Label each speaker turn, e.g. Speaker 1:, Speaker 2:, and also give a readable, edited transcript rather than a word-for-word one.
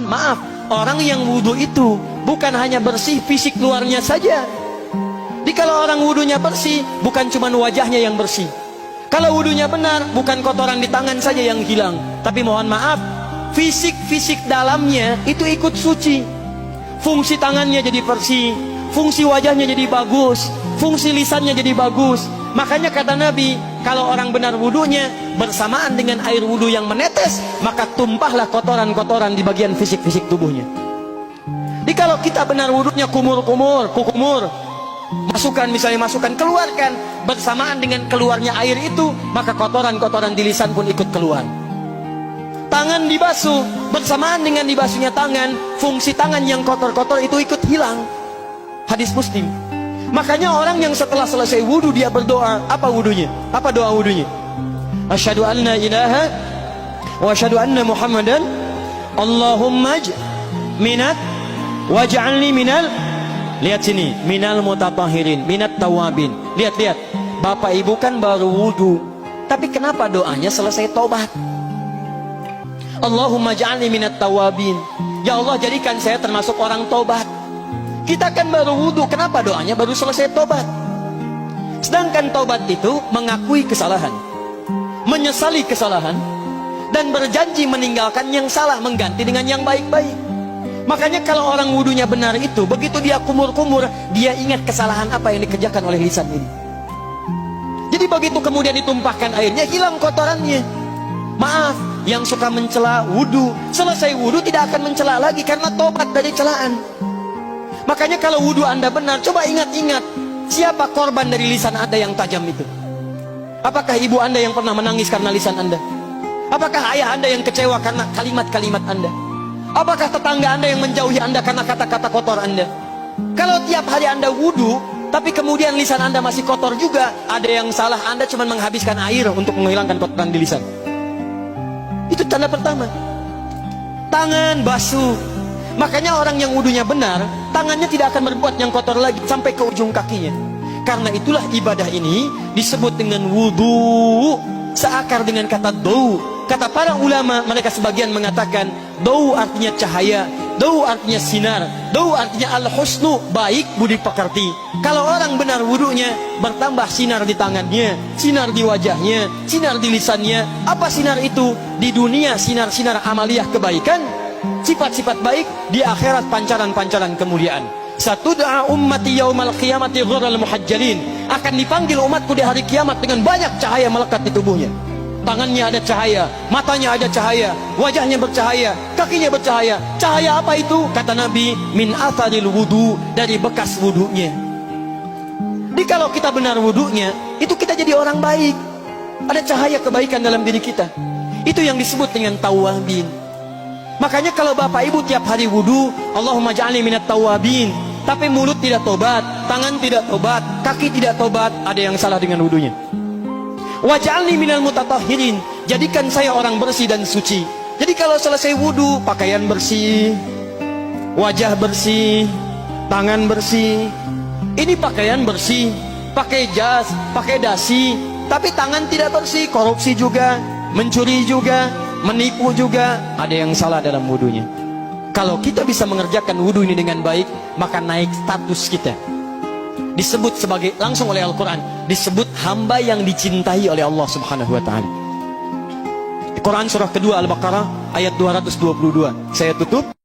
Speaker 1: maaf, orang yang wudhu itu bukan hanya bersih fisik luarnya saja. Jadi kalau orang wudhunya bersih, bukan cuma wajahnya yang bersih. Kalau wudhunya benar, bukan kotoran di tangan saja yang hilang, tapi mohon maaf, fisik dalamnya itu ikut suci. Fungsi tangannya jadi bersih, fungsi wajahnya jadi bagus, fungsi lisannya jadi bagus. Makanya kata Nabi, kalau orang benar wudhunya bersamaan dengan air wudhu yang menetes, maka tumpahlah kotoran-kotoran di bagian fisik-fisik tubuhnya. Jadi kalau kita benar wudhunya kumur-kumur, kukumur, masukkan keluarkan, bersamaan dengan keluarnya air itu, maka kotoran-kotoran di lisan pun ikut keluar. Tangan dibasuh, bersamaan dengan dibasuhnya tangan, fungsi tangan yang kotor-kotor itu ikut hilang. Hadis Muslim. Makanya orang yang setelah selesai wudhu dia berdoa, apa wudhunya? Apa doa wudhunya? Asyhadu an la ilaha wa asyhadu anna Muhammadan Allahumma minat waj'alni minal, lihat sini, minal mutatahhirin, minat tawabin. Lihat, Bapak Ibu kan baru wudhu, tapi kenapa doanya selesai tobat? Allahumma ja'alni minat tawabin. Ya Allah, jadikan saya termasuk orang tobat. Kita kan baru wudhu, kenapa doanya baru selesai tobat? Sedangkan tobat itu mengakui kesalahan, menyesali kesalahan, dan berjanji meninggalkan yang salah, mengganti dengan yang baik-baik. Makanya kalau orang wudhunya benar itu, begitu dia kumur-kumur, dia ingat kesalahan apa yang dikerjakan oleh lisan ini. Jadi begitu kemudian ditumpahkan airnya, hilang kotorannya. Maaf, yang suka mencela wudhu, selesai wudhu tidak akan mencela lagi karena tobat dari celaan. Makanya kalau wudhu Anda benar, coba ingat-ingat, siapa korban dari lisan Anda yang tajam itu? Apakah ibu Anda yang pernah menangis karena lisan Anda? Apakah ayah Anda yang kecewa karena kalimat-kalimat Anda? Apakah tetangga Anda yang menjauhi Anda karena kata-kata kotor Anda? Kalau tiap hari Anda wudhu, tapi kemudian lisan Anda masih kotor juga, ada yang salah, Anda cuma menghabiskan air untuk menghilangkan kotoran di lisan. Itu tanda pertama. Tangan basuh. Makanya orang yang wudhunya benar, tangannya tidak akan berbuat yang kotor lagi sampai ke ujung kakinya. Karena itulah ibadah ini disebut dengan wudhu, seakar dengan kata dau. Kata para ulama, mereka sebagian mengatakan dau artinya cahaya, dau artinya sinar, dau artinya al-husnu, baik budi pekerti. Kalau orang benar wudhunya, bertambah sinar di tangannya, sinar di wajahnya, sinar di lisannya. Apa sinar itu? Di dunia sinar-sinar amaliyah kebaikan, sifat-sifat baik, di akhirat pancaran-pancaran kemuliaan. Satud'a ummati yaumal qiyamati ghurral muhajjalin, akan dipanggil umatku di hari kiamat dengan banyak cahaya melekat di tubuhnya. Tangannya ada cahaya, matanya ada cahaya, wajahnya bercahaya, kakinya bercahaya. Cahaya apa itu? Kata Nabi, min atharil wudu, dari bekas wudunya. Jadi kalau kita benar wudunya, itu kita jadi orang baik. Ada cahaya kebaikan dalam diri kita. Itu yang disebut dengan tawabin. Makanya kalau Bapak Ibu tiap hari wudu, Allahumma ja'alni minat tawabin, tapi mulut tidak tobat, tangan tidak tobat, kaki tidak tobat, ada yang salah dengan wudunya. Waj'alni minal mutatahhirin, jadikan saya orang bersih dan suci. Jadi kalau selesai wudu, pakaian bersih, wajah bersih, tangan bersih. Ini pakaian bersih, pakai jas, pakai dasi, tapi tangan tidak bersih, korupsi juga, mencuri juga, menipu juga, ada yang salah dalam wudunya. Kalau kita bisa mengerjakan wudu ini dengan baik, maka naik status kita. Disebut sebagai, langsung oleh Al-Quran, disebut hamba yang dicintai oleh Allah Subhanahu wa ta'ala. Quran surah kedua Al-Baqarah ayat 222. Saya tutup.